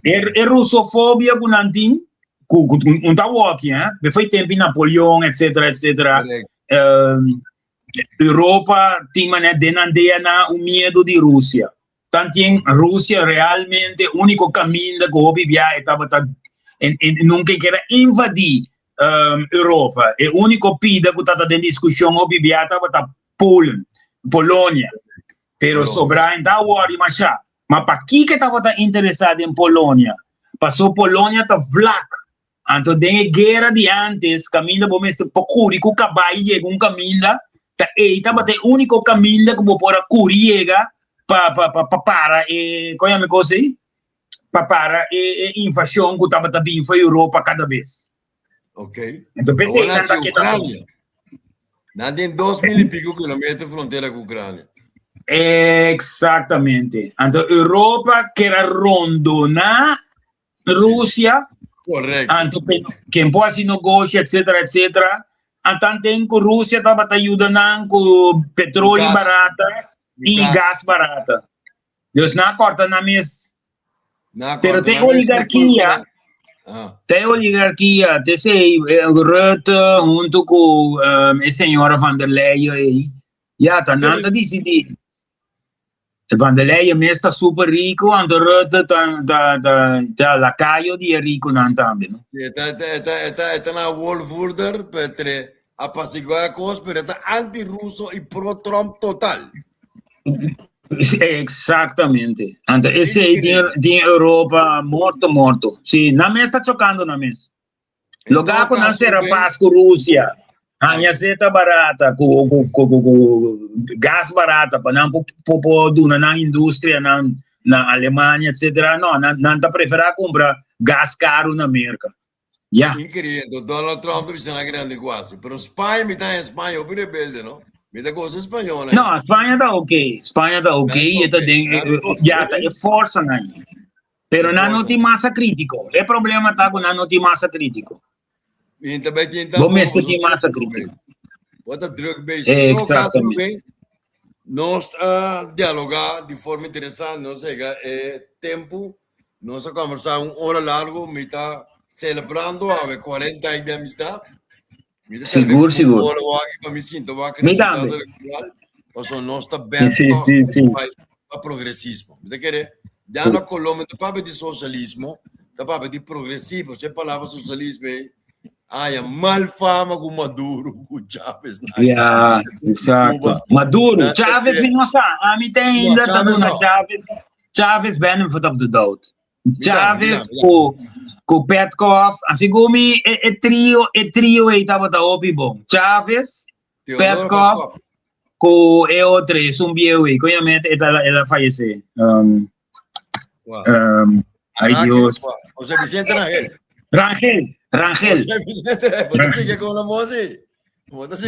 É russofobia com nantin, com tawo aqui, foi tempo Napoleão, etc. Europa tem denandeia na o medo de Rússia. Tanto em Rússia realmente o único caminho que o vivia estava nunca queria invadir Europa. O único pida que estava em discussão o vivia estava Polônia. Pero sobra então mas para que estava interessado em Polônia? Passou Polônia tá vlak. Então, tem guerra de antes, caminho bom mesmo, procure com o caballo chega caminho, tá o único caminho que vou pôr a curiega para como é que coisa aí? Para invasão que estava também foi Europa cada vez. Ok. Então, pensei que Ucrânia. Não tem 2.000 e pico quilômetros de fronteira com a Ucrânia. Exatamente. Então, Europa quer rondonar Rússia. Correto. Então, quem pode negociar, etc. Então, tem que a Rússia estava ajudando com petróleo barato e gás barato. Deus não corta na mesa. Mas tem oligarquia. Tem sei, Rutte, junto com a senhora Van der Leyen. Já, tá nada decidido. Van der Leyen mesmo está super rico, e Rutte está lacaio de rico também. Está na Wolfurder para apaciguar a coisa, mas está anti-russo e pro-Trump total. Exatamente. Então, esse aí tem Europa morto. Sim, na mesa está chocando na mesa. Lugar que não será paz com a Rússia. A receita barata, com gás barata, para não pôr na indústria, na Alemanha, etc. Não está preferir comprar gás caro na América. Incrível. Donald Trump está na grande quase. Mas Espanha, me está em Espanha, o rebelde, não? Mira coisa espanhola. Não, Espanha está ok. Espanha está ok. Já está é força aí. Pero não tem massa crítico. O problema está com não tem massa crítico. E também tem Vamos ver tem massa crítico. Bota drug base. Em todo caso, bem, nós dialogar de forma interessante, não sei, tempo, nós conversar hora largo, me está celebrando a 40 anos de amistade. Seguro. Para me sinto, vai acrescentar eleitoral, porque nós está bem para progressismo. Me querer, já na Colômbia, está para de socialismo, está para de progressivo, você palavra socialismo aí. É mal fama com Maduro, com Chávez. Yeah, exato. Maduro, Chávez, me não sabe. A mim tem ainda Chávez benefit of the doubt. Chávez com Petkov, assim como é trio aí estava da OPI bom. Chávez, Petkov, com é outro, Sumbio aí, conhecimento ela faleceu. Ai Deus. José Vicente Rangel. Você que com a moça?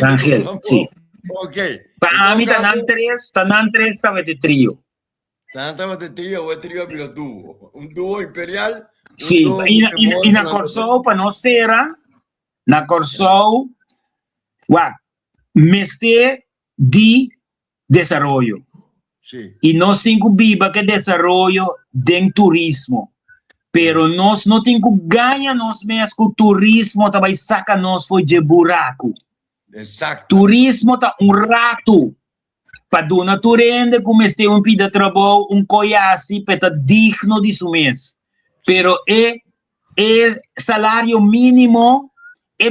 Rangel, sim. Ok. Para mim está na três, estava de trio. Estava de trio, o trio vira duo. Duo imperial. Sim, e na Corsol, para nós ser, na Corsol, mestre de desenvolvimento. Sim. E nós temos que viver que desenvolvimento de turismo. Pero nós não temos que ganhar nós mesmos com o turismo, também saca nós foi de buraco. Exato. Turismo tá rato. Para dona turende, como este pida de trabalho, coiasi, para digno de su mês. Pero salário mínimo,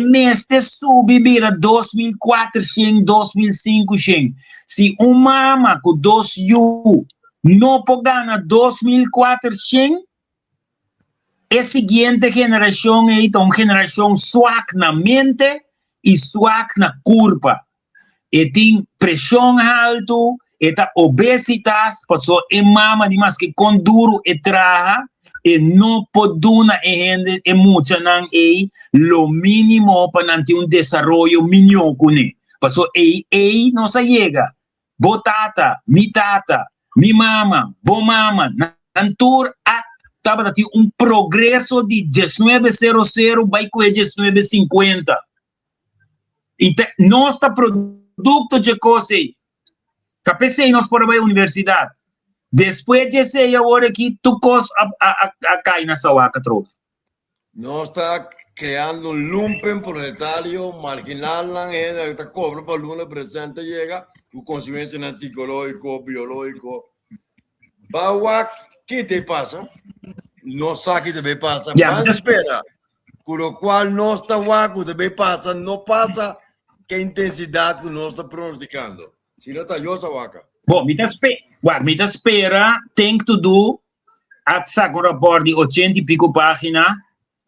mês te sube vira 2.400, 2.500. Se mama com 2 yu não pode ganhar 2.400, a seguinte geração é uma geração suaca na mente e suaca na curva. E tem pressão alta, e tem obesidade, passou e mama demais que com duro e traga, e não pode dar e muita não é o mínimo para não ter desenvolvimento mínimo com ele. Passou e não se chega. Botata, mi tata, mi mama, bo mama, nantur a estava a ter progresso de 1900 vai com 1950. E nosso produto de coisa, capecei nós para a universidade. Depois de ser agora aqui, tu cos a cair na sua troca. Nós está criando lumpen proletário, marginal, está cobra para o presente chega, o consequência psicológico, biológico. Bawa, que te passa? Não sabe que te passa, mas espera. Por o qual não está guapo, te passa, não passa que intensidade que nós está pronosticando. Se não está josa vaca. Bom, me espera, tem que tudo, a saco rapport de 80 e pico páginas,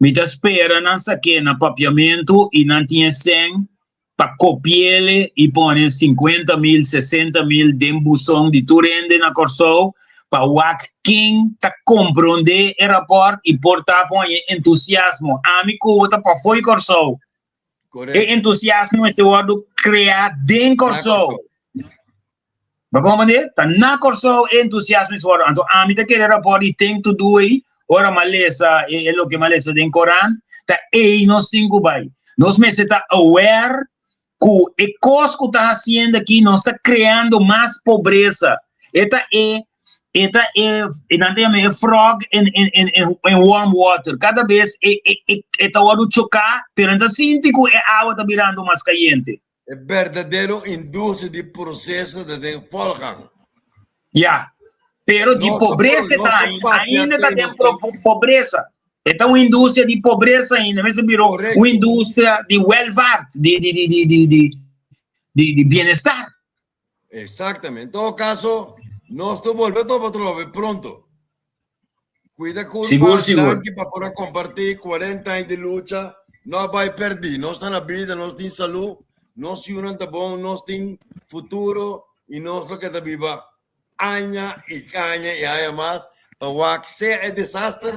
me espera, não saque na papiamento e não tinha 100 para copiar e pôr 50.000, 60.000 de embusão de turende na Corsol, para o quem está compreender o rapport e portar com entusiasmo. Amigo, está para foi Corsol. E entusiasmo é esse word criar dentro Corsol. Vamos entender? Está na Corsol, entusiasmo é esse word. Então, a mim está querendo rapport e tem que do aí. Ora, maleza, é o que maleza tem Corão. Está aí, nós temos que vai. Nós mesmos está aware que o cosco está fazendo aqui, nós está criando mais pobreza. Esta não tem frog em warm water. Cada vez está hora de chocar, perante assim que a água está virando mais quente. É verdadeiro indústria de processo de folgam. Pero de pobreza ainda está tendo pobreza. É uma indústria de pobreza ainda, mas virou uma indústria de welfare, de bem-estar. Exatamente. Em todo caso, nós estamos voltando para trás pronto. Cuida com o que para poder compartir 40 anos de luta, não vai perder. Nós estamos na vida, nós temos saúde, nós somos bom, nós temos futuro e nós lo que está viva. Aña e canha e aia mais para ser um desastre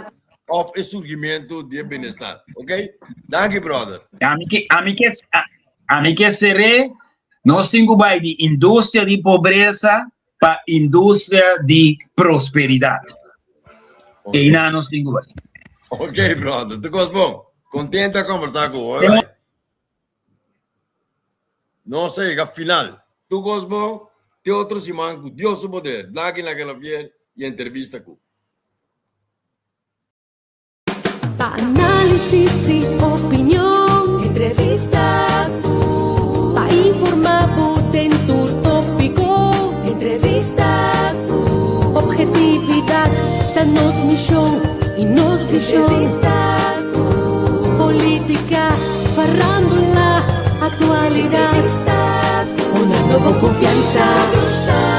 ou o surgimento de bem-estar. Ok? Thank you, brother. A mim que serei Nós temos de indústria de pobreza para indústria de prosperidade. E não nós temos. Ok, brother. Tu gosta bom? Contente a conversar com o não sei, a final. Tu gosta bom? Tem outro simão com Deus o poder. Daqui naquela vez e entrevista com. Pa análisis y opinión, entrevista. Pa informar dentro tópico, entrevista. Objetividad, danos mi show y nos di show. Política, farándula, actualidad. Una nueva confianza.